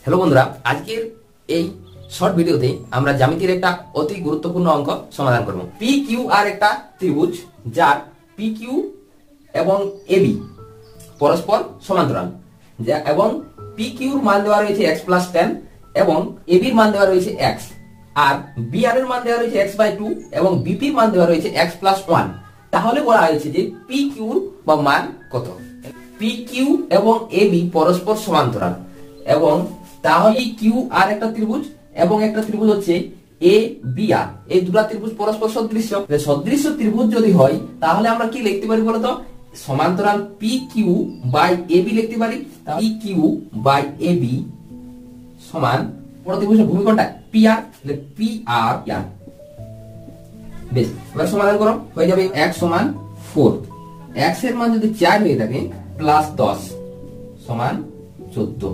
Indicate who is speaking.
Speaker 1: Hello বন্ধুরা, আজকের এই শর্ট ভিডিওতে আমরা জ্যামিতির একটা অতি গুরুত্বপূর্ণ অঙ্ক সমাধান করব। পি কিউ আর একটা ত্রিভুজ যার পি কিউ এবং এবি পরস্পর সমান্তরাল এবং পি কিউর মান দেওয়া রয়েছে x+10 এবং এবির মান দেওয়া রয়েছে x, আর বি আর এর মান দেওয়া রয়েছে x/2 এবং বিপির মান দেওয়া রয়েছে x+1। তাহলে বলা হয়েছে যে পি কিউর বা মান কত। পি কিউ এবং এবি পরস্পর সমান্তরাল এবং তাহলে কিউ আর একটা ত্রিভুজ এবং একটা ত্রিভুজ হচ্ছে এ বি আর, এই দুটো ত্রিভুজ পরস্পর সদৃশ্য। সদৃশ্য ত্রিভুজ যদি হয় তাহলে আমরা কি লিখতে পারি বলতো? সমান্তরাল পি কিউ বাই এবি লিখতে পারি। পি কিউ বাই এবি সমান বড় ত্রিভুজের ভূমি কোণটা পি আর, পি আর। বেশ, এবার সমাধান করো। হয়ে যাবে x সমান 4, x এর মান যদি 4 হয়ে থাকে +10 সমান 14।